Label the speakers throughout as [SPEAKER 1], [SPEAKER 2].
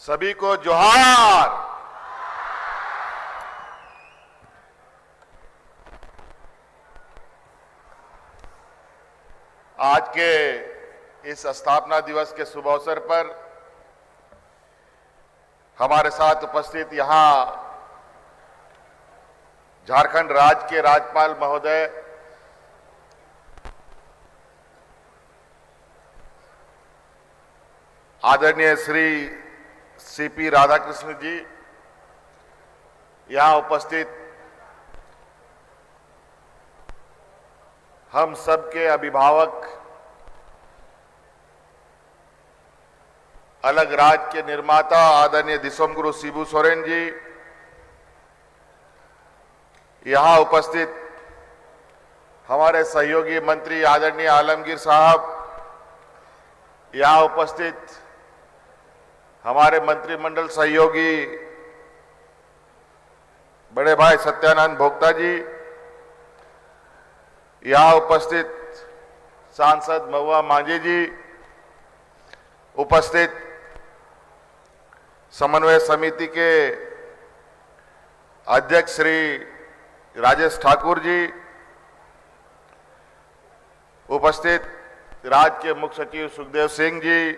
[SPEAKER 1] सभी को जोहार। आज के इस स्थापना दिवस के शुभ अवसर पर हमारे साथ उपस्थित यहां झारखंड राज्य के राज्यपाल महोदय आदरणीय श्री सीपी राधाकृष्ण जी, यहां उपस्थित हम सबके अभिभावक, अलग राज्य के निर्माता आदरणीय दिसोमगुरु शिबू सोरेन जी, यहां उपस्थित हमारे सहयोगी मंत्री आदरणीय आलमगीर साहब, यहां उपस्थित हमारे मंत्रिमंडल सहयोगी बड़े भाई सत्यानंद भोक्ता जी, यहां उपस्थित सांसद महुआ मांझी जी, उपस्थित समन्वय समिति के अध्यक्ष श्री राजेश ठाकुर जी, उपस्थित राज्य के मुख्य सचिव सुखदेव सिंह जी,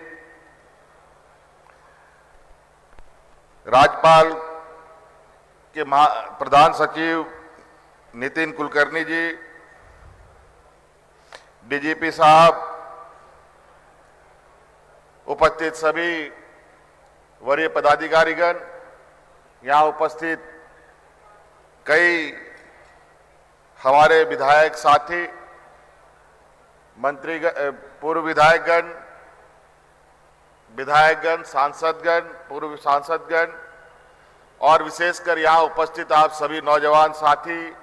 [SPEAKER 1] राज्यपाल के प्रधान सचिव नितिन कुलकर्णी जी, डीजीपी साहब, उपस्थित सभी वरीय पदाधिकारीगण, यहां उपस्थित कई हमारे विधायक साथी, मंत्री, पूर्व विधायकगण, सांसदगण, पूर्व सांसदगण और विशेषकर यहां उपस्थित आप सभी नौजवान साथी,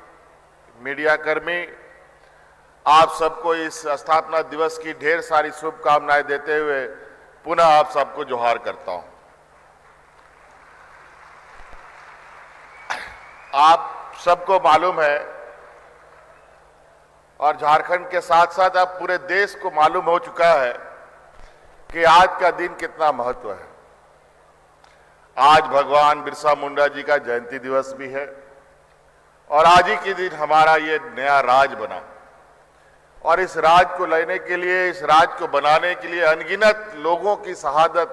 [SPEAKER 1] मीडिया कर्मी, आप सबको इस स्थापना दिवस की ढेर सारी शुभकामनाएं देते हुए पुनः आप सबको जोहार करता हूं। आप सबको मालूम है और झारखंड के साथ साथ अब पूरे देश को मालूम हो चुका है कि आज का दिन कितना महत्व है। आज भगवान बिरसा मुंडा जी का जयंती दिवस भी है और आज ही के दिन हमारा ये नया राज बना और इस राज को लेने के लिए, इस राज को बनाने के लिए अनगिनत लोगों की शहादत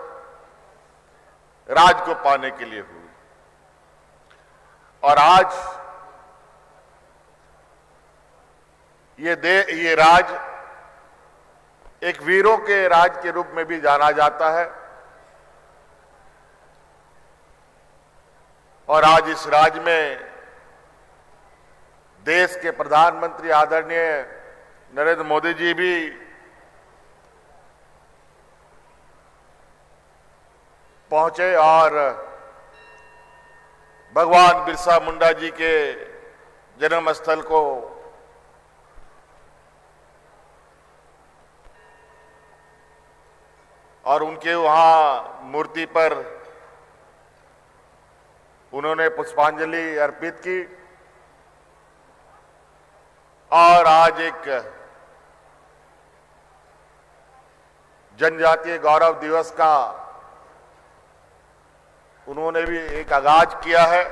[SPEAKER 1] राज को पाने के लिए हुई और आज ये राज एक वीरों के राज के रूप में भी जाना जाता है और आज इस राज में देश के प्रधानमंत्री आदरणीय नरेंद्र मोदी जी भी पहुंचे और भगवान बिरसा मुंडा जी के जन्म स्थल को और उनके वहां मूर्ति पर उन्होंने पुष्पांजलि अर्पित की और आज एक जनजातीय गौरव दिवस का उन्होंने भी एक आगाज किया है।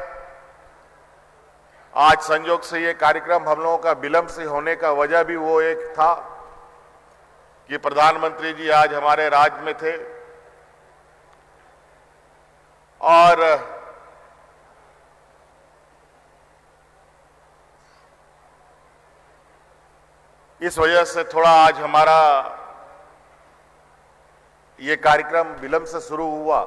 [SPEAKER 1] आज संयोग से ये कार्यक्रम हम लोगों का विलंब से होने का वजह भी वो एक था कि प्रधानमंत्री जी आज हमारे राज्य में थे और इस वजह से थोड़ा आज हमारा ये कार्यक्रम विलंब से शुरू हुआ।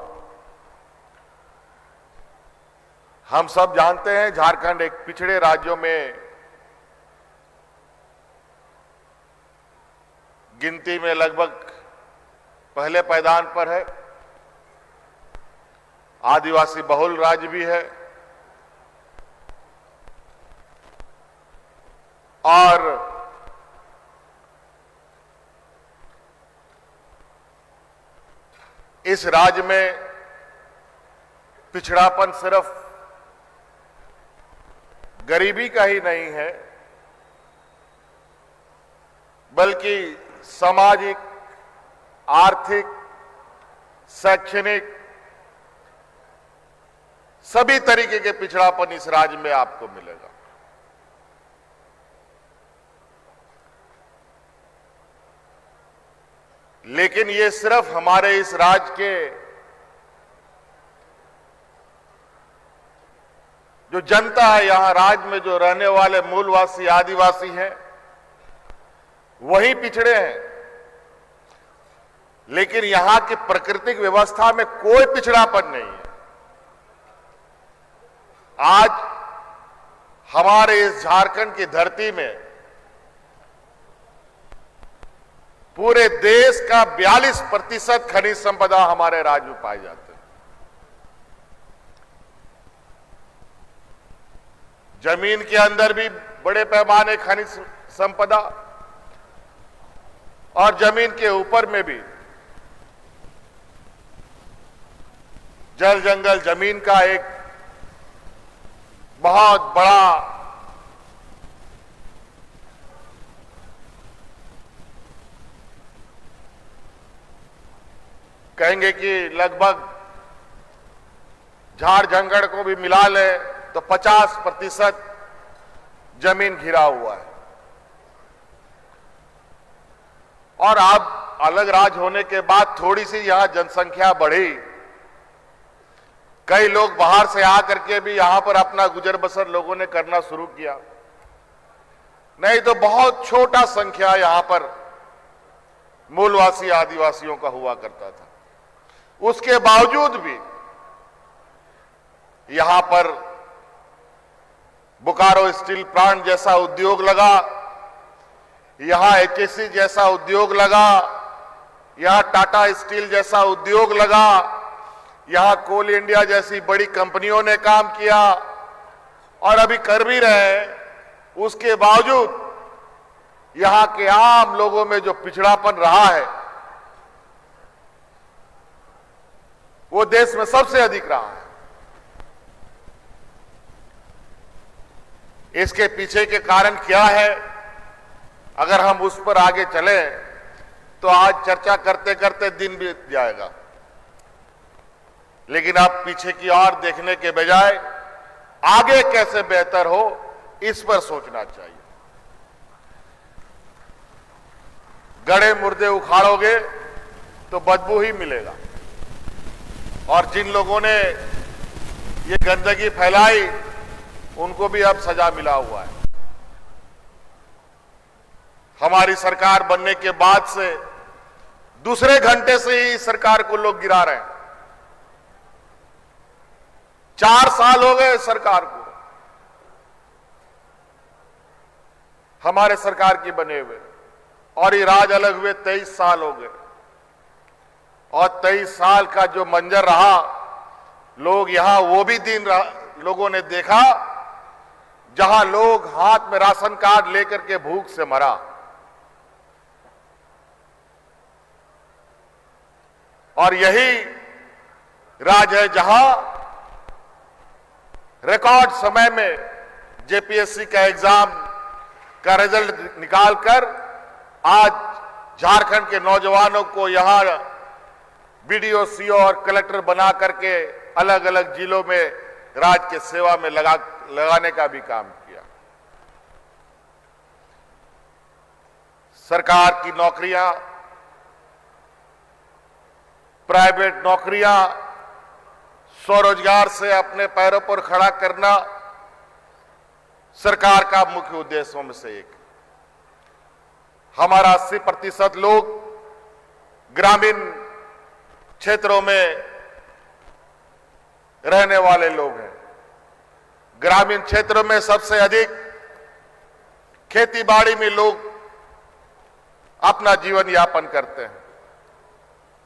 [SPEAKER 1] हम सब जानते हैं झारखंड एक पिछड़े राज्यों में गिनती में लगभग पहले पायदान पर है, आदिवासी बहुल राज्य भी है और इस राज्य में पिछड़ापन सिर्फ गरीबी का ही नहीं है बल्कि सामाजिक, आर्थिक, शैक्षणिक सभी तरीके के पिछड़ापन इस राज्य में आपको मिलेगा। लेकिन ये सिर्फ हमारे इस राज्य के जो जनता है, यहां राज्य में जो रहने वाले मूलवासी आदिवासी हैं, वही पिछड़े हैं। लेकिन यहां की प्राकृतिक व्यवस्था में कोई पिछड़ापन नहीं है। आज हमारे इस झारखंड की धरती में पूरे देश का 42% खनिज संपदा हमारे राज्य में पाए जाते हैं। जमीन के अंदर भी बड़े पैमाने खनिज संपदा और जमीन के ऊपर में भी जल जंगल जमीन का एक बहुत बड़ा कहेंगे कि लगभग झाड़ जंगल को भी मिला ले तो 50% जमीन घिरा हुआ है। और अब अलग राज्य होने के बाद थोड़ी सी यहां जनसंख्या बढ़ी, कई लोग बाहर से आकर के भी यहां पर अपना गुजर बसर लोगों ने करना शुरू किया। नहीं तो बहुत छोटा संख्या यहां पर मूलवासी आदिवासियों का हुआ करता था। उसके बावजूद भी यहां पर बोकारो स्टील प्लांट जैसा उद्योग लगा, यहां एचएससी जैसा उद्योग लगा, यहां टाटा स्टील जैसा उद्योग लगा, यहां कोल इंडिया जैसी बड़ी कंपनियों ने काम किया और अभी कर भी रहे हैं। उसके बावजूद यहां के आम लोगों में जो पिछड़ापन रहा है वो देश में सबसे अधिक रहा है। इसके पीछे के कारण क्या है, अगर हम उस पर आगे चले तो आज चर्चा करते करते दिन बीत जाएगा। लेकिन अब पीछे की ओर देखने के बजाय आगे कैसे बेहतर हो, इस पर सोचना चाहिए। गड़े मुर्दे उखाड़ोगे तो बदबू ही मिलेगा। और जिन लोगों ने ये गंदगी फैलाई उनको भी अब सजा मिला हुआ है। हमारी सरकार बनने के बाद से दूसरे घंटे से ही सरकार को लोग गिरा रहे हैं। 4 साल हो गए सरकार को, हमारे सरकार की बने हुए, और ये राज अलग हुए 23 साल हो गए। और 23 साल का जो मंजर रहा, लोग यहां वो भी दिन लोगों ने देखा जहां लोग हाथ में राशन कार्ड लेकर के भूख से मरा। और यही राज है जहां रिकॉर्ड समय में जेपीएससी का एग्जाम का रिजल्ट निकालकर आज झारखंड के नौजवानों को यहां बीडीओ, सीओ और कलेक्टर बना करके अलग अलग जिलों में राज्य के सेवा में लगाने का भी काम किया। सरकार की नौकरियां, प्राइवेट नौकरियां, स्वरोजगार से अपने पैरों पर खड़ा करना सरकार का मुख्य उद्देश्यों में से एक। हमारा 80% लोग ग्रामीण क्षेत्रों में रहने वाले लोग हैं। ग्रामीण क्षेत्रों में सबसे अधिक खेती बाड़ी में लोग अपना जीवन यापन करते हैं।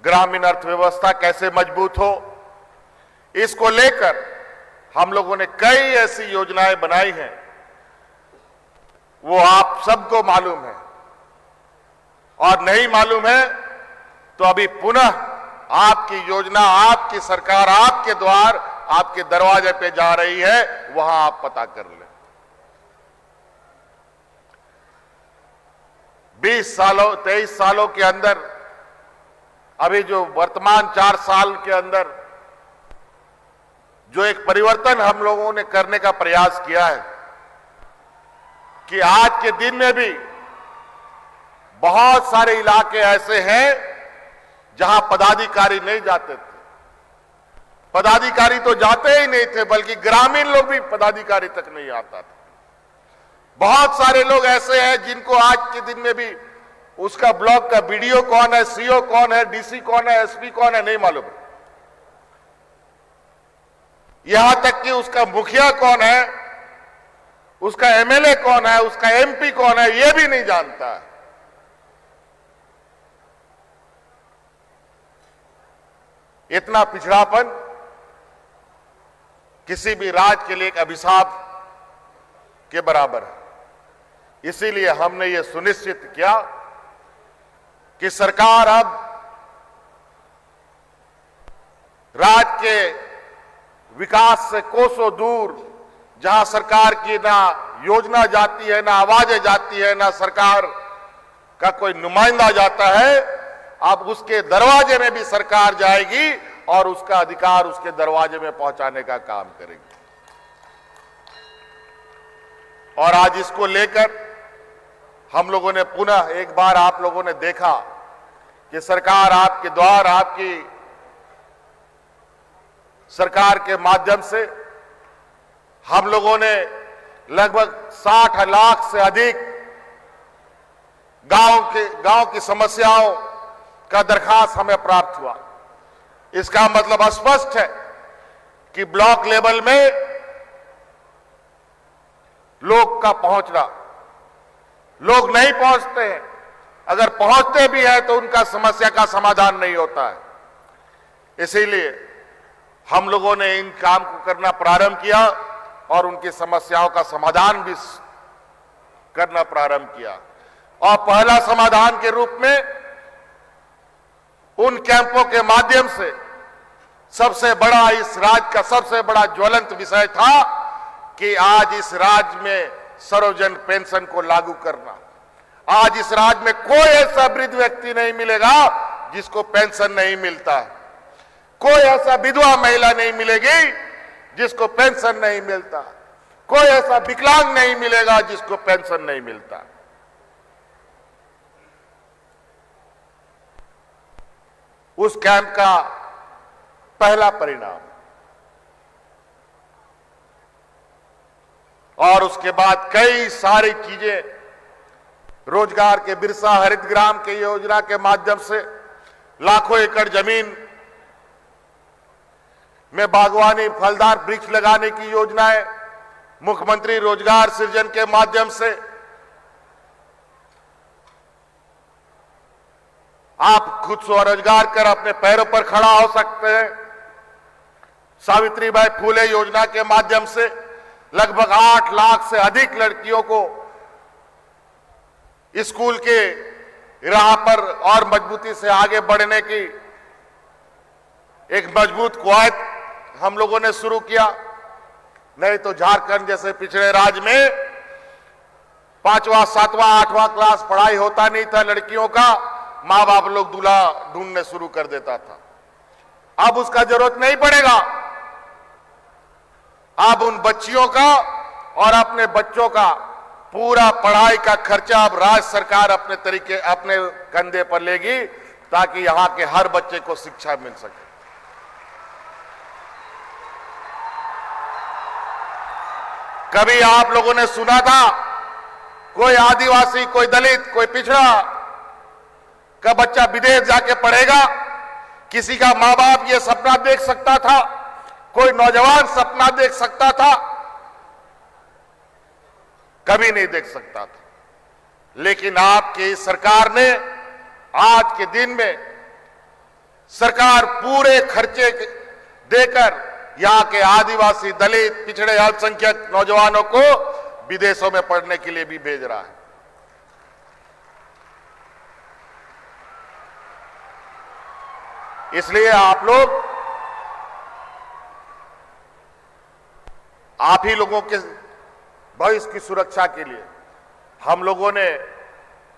[SPEAKER 1] ग्रामीण अर्थव्यवस्था कैसे मजबूत हो, इसको लेकर हम लोगों ने कई ऐसी योजनाएं बनाई हैं, वो आप सबको मालूम है। और नहीं मालूम है तो अभी पुनः आपकी योजना, आपकी सरकार आपके द्वार, आपके दरवाजे पे जा रही है, वहां आप पता कर लें। 20 सालों 23 सालों के अंदर, अभी जो वर्तमान 4 साल के अंदर जो एक परिवर्तन हम लोगों ने करने का प्रयास किया है कि आज के दिन में भी बहुत सारे इलाके ऐसे हैं जहां पदाधिकारी नहीं जाते थे। पदाधिकारी तो जाते ही नहीं थे, बल्कि ग्रामीण लोग भी पदाधिकारी तक नहीं आता था। बहुत सारे लोग ऐसे हैं जिनको आज के दिन में भी उसका ब्लॉक का बीडीओ कौन है, सीओ कौन है, डीसी कौन है, एसपी कौन है, नहीं मालूम। यहां तक कि उसका मुखिया कौन है, उसका एमएलए कौन है, उसका एमपी कौन है, यह भी नहीं जानता है। इतना पिछड़ापन किसी भी राज्य के लिए एक अभिशाप के बराबर है। इसीलिए हमने ये सुनिश्चित किया कि सरकार अब राज्य के विकास से कोसों दूर, जहां सरकार की ना योजना जाती है, ना आवाजें जाती है, ना सरकार का कोई नुमाइंदा जाता है, अब उसके दरवाजे में भी सरकार जाएगी और उसका अधिकार उसके दरवाजे में पहुंचाने का काम करेगी। और आज इसको लेकर हम लोगों ने पुनः एक बार आप लोगों ने देखा कि सरकार आपके द्वार, आपकी सरकार के माध्यम से हम लोगों ने लगभग 60 लाख से अधिक गांव की समस्याओं का दरखास्त हमें प्राप्त हुआ। इसका मतलब स्पष्ट है कि ब्लॉक लेवल में लोग का पहुंचना, लोग नहीं पहुंचते हैं, अगर पहुंचते भी हैं तो उनका समस्या का समाधान नहीं होता है। इसीलिए हम लोगों ने इन काम को करना प्रारंभ किया और उनकी समस्याओं का समाधान भी करना प्रारंभ किया। और पहला समाधान के रूप में उन कैंपों के माध्यम से सबसे बड़ा, इस राज्य का सबसे बड़ा ज्वलंत विषय था कि आज इस राज्य में सर्वजन पेंशन को लागू करना। आज इस राज्य में कोई ऐसा वृद्ध व्यक्ति नहीं मिलेगा जिसको पेंशन नहीं मिलता है, कोई ऐसा विधवा महिला नहीं मिलेगी जिसको पेंशन नहीं मिलता, कोई ऐसा विकलांग नहीं मिलेगा जिसको पेंशन नहीं मिलता। उस कैंप का पहला परिणाम और उसके बाद कई सारी चीजें, रोजगार के बिरसा हरित ग्राम के योजना के माध्यम से लाखों एकड़ जमीन में बागवानी, फलदार वृक्ष लगाने की योजनाएं, मुख्यमंत्री रोजगार सृजन के माध्यम से आप खुद स्वरोजगार कर अपने पैरों पर खड़ा हो सकते हैं। सावित्रीबाई फूले योजना के माध्यम से लगभग 8 लाख से अधिक लड़कियों को स्कूल के राह पर और मजबूती से आगे बढ़ने की एक मजबूत कवायद हम लोगों ने शुरू किया। नहीं तो झारखंड जैसे पिछड़े राज्य में 5वां, 7वां, 8वां क्लास पढ़ाई होता नहीं था लड़कियों का, मां बाप लोग दूल्हा ढूंढने शुरू कर देता था। अब उसका जरूरत नहीं पड़ेगा। अब उन बच्चियों का और अपने बच्चों का पूरा पढ़ाई का खर्चा अब राज्य सरकार अपने कंधे पर लेगी ताकि यहां के हर बच्चे को शिक्षा मिल सके। कभी आप लोगों ने सुना था कोई आदिवासी, कोई दलित, कोई पिछड़ा का बच्चा विदेश जाके पढ़ेगा? किसी का मां बाप ये सपना देख सकता था? कोई नौजवान सपना देख सकता था? कभी नहीं देख सकता था। लेकिन आपकी सरकार ने आज के दिन में सरकार पूरे खर्चे देकर यहां के आदिवासी, दलित, पिछड़े, अल्पसंख्यक नौजवानों को विदेशों में पढ़ने के लिए भी भेज रहा है। इसलिए आप लोग, आप ही लोगों के भविष्य की सुरक्षा के लिए हम लोगों ने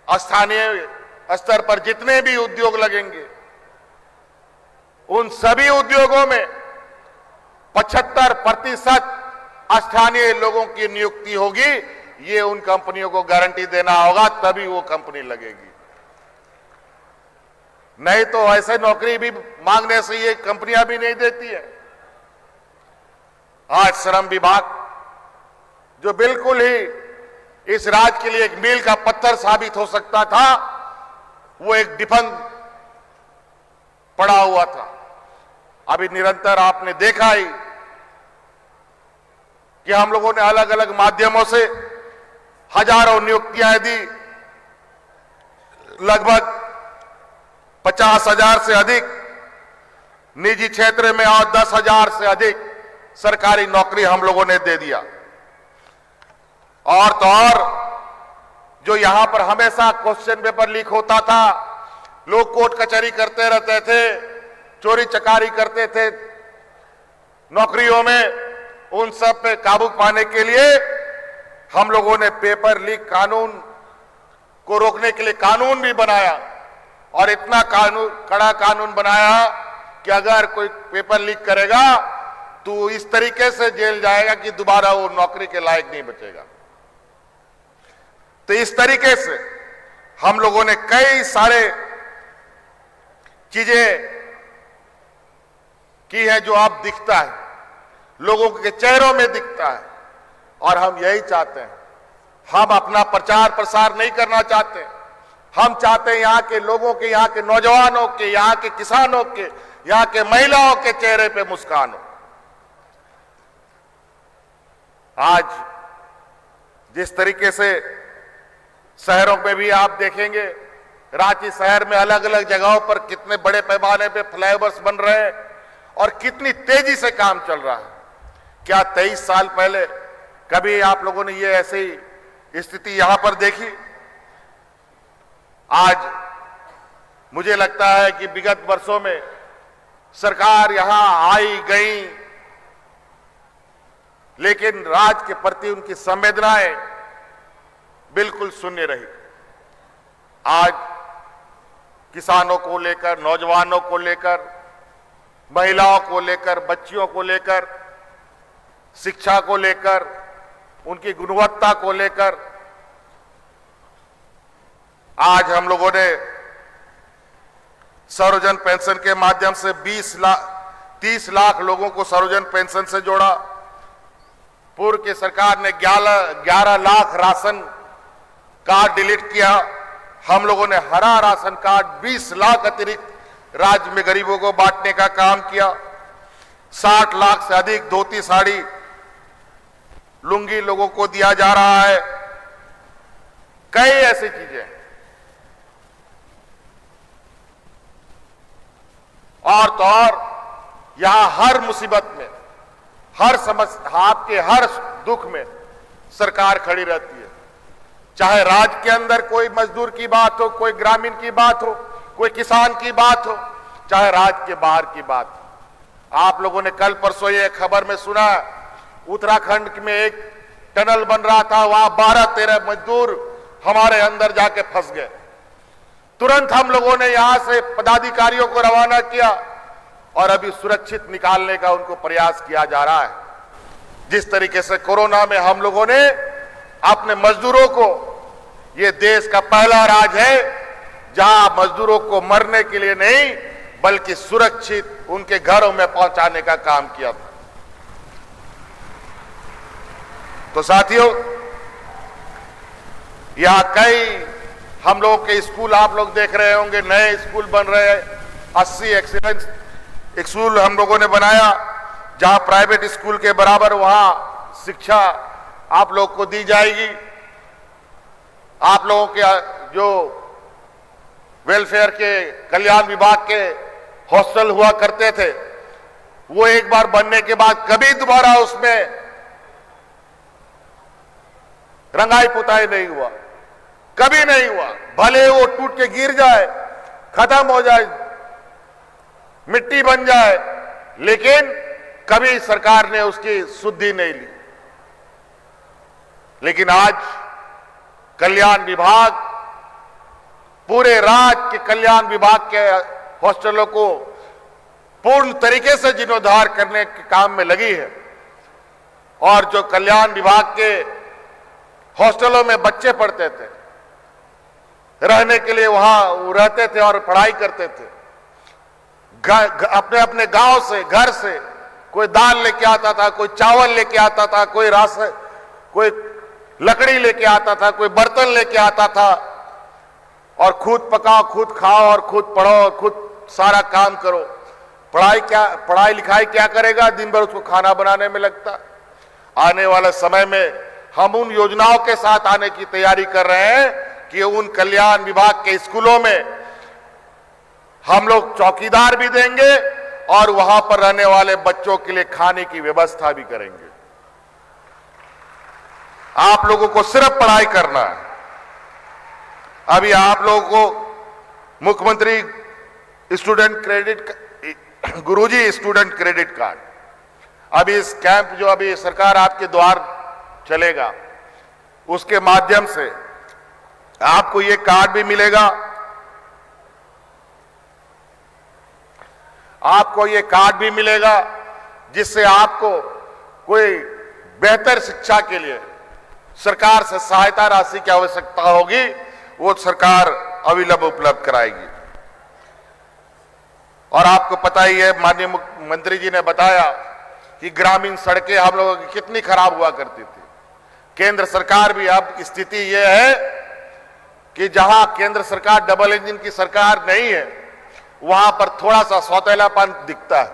[SPEAKER 1] स्थानीय स्तर पर जितने भी उद्योग लगेंगे उन सभी उद्योगों में 75% स्थानीय लोगों की नियुक्ति होगी। ये उन कंपनियों को गारंटी देना होगा, तभी वो कंपनी लगेगी। नहीं तो ऐसे नौकरी भी मांगने से ये कंपनियां भी नहीं देती है। आज श्रम विभाग जो बिल्कुल ही इस राज्य के लिए एक मील का पत्थर साबित हो सकता था, वो एक डिफन पड़ा हुआ था। अभी निरंतर आपने देखा ही कि हम लोगों ने अलग अलग माध्यमों से हजारों नियुक्तियां दी, लगभग 50,000 से अधिक निजी क्षेत्र में और 10,000 से अधिक सरकारी नौकरी हम लोगों ने दे दिया। और तो और जो यहां पर हमेशा क्वेश्चन पेपर लीक होता था, लोग कोर्ट कचहरी करते रहते थे, चोरी चकारी करते थे नौकरियों में, उन सब पे काबू पाने के लिए हम लोगों ने पेपर लीक कानून को रोकने के लिए कानून भी बनाया। और इतना कड़ा कानून बनाया कि अगर कोई पेपर लीक करेगा तो इस तरीके से जेल जाएगा कि दोबारा वो नौकरी के लायक नहीं बचेगा। तो इस तरीके से हम लोगों ने कई सारे चीजें की है जो अब दिखता है, लोगों के चेहरों में दिखता है। और हम यही चाहते हैं, हम अपना प्रचार प्रसार नहीं करना चाहते। हम चाहते हैं यहाँ के लोगों के, यहाँ के नौजवानों के, यहाँ के किसानों के, यहाँ के महिलाओं के चेहरे पे मुस्कान हो। आज जिस तरीके से शहरों में भी आप देखेंगे, रांची शहर में अलग अलग जगहों पर कितने बड़े पैमाने पे फ्लाईओवर्स बन रहे हैं और कितनी तेजी से काम चल रहा है। क्या 23 साल पहले कभी आप लोगों ने ये ऐसी स्थिति यहां पर देखी? आज मुझे लगता है कि विगत वर्षों में सरकार यहां आई गई, लेकिन राज्य के प्रति उनकी संवेदनाएं बिल्कुल शून्य रही। आज किसानों को लेकर, नौजवानों को लेकर, महिलाओं को लेकर, बच्चियों को लेकर, शिक्षा को लेकर, उनकी गुणवत्ता को लेकर आज हम लोगों ने सर्वजन पेंशन के माध्यम से 30 लाख लोगों को सर्वजन पेंशन से जोड़ा। पूर्व की सरकार ने 11 लाख राशन कार्ड डिलीट किया। हम लोगों ने हरा राशन कार्ड 20 लाख अतिरिक्त राज्य में गरीबों को बांटने का काम किया। 60 लाख से अधिक धोती साड़ी लुंगी लोगों को दिया जा रहा है। कई ऐसी चीजें, और तो और यहां हर मुसीबत में, हर समस्या, आपके हर दुख में सरकार खड़ी रहती है। चाहे राज्य के अंदर कोई मजदूर की बात हो, कोई ग्रामीण की बात हो, कोई किसान की बात हो, चाहे राज्य के बाहर की बात हो। आप लोगों ने कल परसों ये खबर में सुना, उत्तराखंड में एक टनल बन रहा था, वहां 12-13 मजदूर हमारे अंदर जाके फंस गए। तुरंत हम लोगों ने यहां से पदाधिकारियों को रवाना किया और अभी सुरक्षित निकालने का उनको प्रयास किया जा रहा है। जिस तरीके से कोरोना में हम लोगों ने अपने मजदूरों को, ये देश का पहला राज्य है जहां मजदूरों को मरने के लिए नहीं बल्कि सुरक्षित उनके घरों में पहुंचाने का काम किया था। तो साथियों, यहां कई हम लोगों के स्कूल आप लोग देख रहे होंगे, नए स्कूल बन रहे हैं। 80 एक्सीलेंस स्कूल हम लोगों ने बनाया, जहां प्राइवेट स्कूल के बराबर वहां शिक्षा आप लोग को दी जाएगी। आप लोगों के जो वेलफेयर के कल्याण विभाग के हॉस्टल हुआ करते थे, वो एक बार बनने के बाद कभी दोबारा उसमें रंगाई पुताई नहीं हुआ, कभी नहीं हुआ। भले वो टूट के गिर जाए, खत्म हो जाए, मिट्टी बन जाए, लेकिन कभी सरकार ने उसकी शुद्धि नहीं ली। लेकिन आज कल्याण विभाग पूरे राज्य के कल्याण विभाग के हॉस्टलों को पूर्ण तरीके से जीर्णोद्धार करने के काम में लगी है। और जो कल्याण विभाग के हॉस्टलों में बच्चे पढ़ते थे, रहने के लिए वहां रहते थे और पढ़ाई करते थे, अपने अपने गांव से, घर से कोई दाल लेके आता था, कोई चावल लेके आता था, कोई राशन, कोई लकड़ी लेके आता था, कोई बर्तन लेके आता था, और खुद पकाओ, खुद खाओ और खुद पढ़ो और खुद सारा काम करो। पढ़ाई लिखाई क्या करेगा, दिन भर उसको खाना बनाने में लगता। आने वाले समय में हम उन योजनाओं के साथ आने की तैयारी कर रहे हैं कि उन कल्याण विभाग के स्कूलों में हम लोग चौकीदार भी देंगे और वहां पर रहने वाले बच्चों के लिए खाने की व्यवस्था भी करेंगे। आप लोगों को सिर्फ पढ़ाई करना है। अभी आप लोगों को मुख्यमंत्री स्टूडेंट क्रेडिट, गुरुजी स्टूडेंट क्रेडिट कार्ड, अभी इस कैंप जो अभी सरकार आपके द्वार चलेगा, उसके माध्यम से आपको ये कार्ड भी मिलेगा। आपको ये कार्ड भी मिलेगा जिससे आपको कोई बेहतर शिक्षा के लिए सरकार से सहायता राशि की आवश्यकता होगी, वो सरकार अविलंब उपलब्ध कराएगी। और आपको पता ही है, माननीय मुख्यमंत्री जी ने बताया कि ग्रामीण सड़कें हम लोगों की कितनी खराब हुआ करती थी। केंद्र सरकार भी अब स्थिति यह है कि जहां केंद्र सरकार डबल इंजन की सरकार नहीं है, वहां पर थोड़ा सा सौतेलापन दिखता है।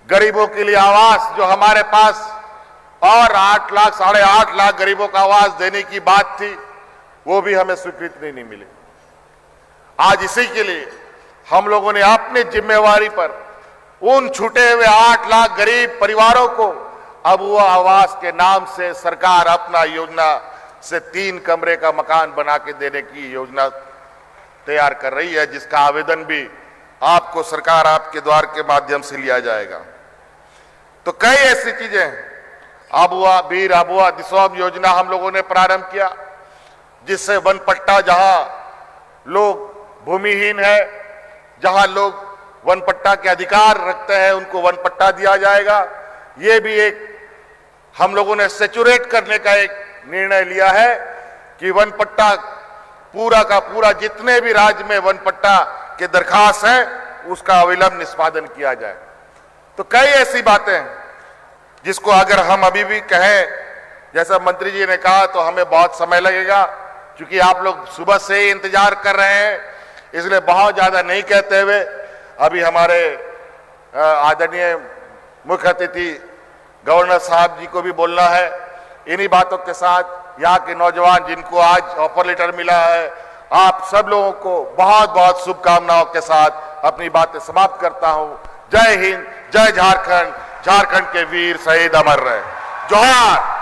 [SPEAKER 1] गरीबों के लिए आवास जो हमारे पास और 8 लाख 8.5 लाख गरीबों को आवास देने की बात थी, वो भी हमें स्वीकृति नहीं मिली। आज इसी के लिए हम लोगों ने अपनी जिम्मेवारी पर उन छूटे हुए 8 लाख गरीब परिवारों को अब वो आवास के नाम से सरकार अपना योजना से 3 कमरे का मकान बना के देने की योजना तैयार कर रही है, जिसका आवेदन भी आपको सरकार आपके द्वार के माध्यम से लिया जाएगा। तो कई ऐसी चीजें हैं। आबुआ वीर आबुआ दिसौम योजना हम लोगों ने प्रारंभ किया, जिससे वन पट्टा, जहां लोग भूमिहीन है, जहां लोग वन पट्टा के अधिकार रखते हैं, उनको वन पट्टा दिया जाएगा। ये भी एक हम लोगों ने सेचुरेट करने का एक निर्णय लिया है कि वन पट्टा पूरा का पूरा, जितने भी राज्य में वन पट्टा के दरखास्त है, उसका अविलंब निष्पादन किया जाए। तो कई ऐसी बातें हैं जिसको अगर हम अभी भी कहें, जैसा मंत्री जी ने कहा, तो हमें बहुत समय लगेगा, क्योंकि आप लोग सुबह से ही इंतजार कर रहे हैं, इसलिए बहुत ज्यादा नहीं कहते हुए अभी हमारे आदरणीय मुख्य अतिथि गवर्नर साहब जी को भी बोलना है। इन्हीं बातों के साथ यहाँ के नौजवान जिनको आज ऑफर लेटर मिला है, आप सब लोगों को बहुत बहुत शुभकामनाओं के साथ अपनी बातें समाप्त करता हूँ। जय हिंद, जय झारखंड, झारखंड के वीर शहीद अमर रहे। जोहार।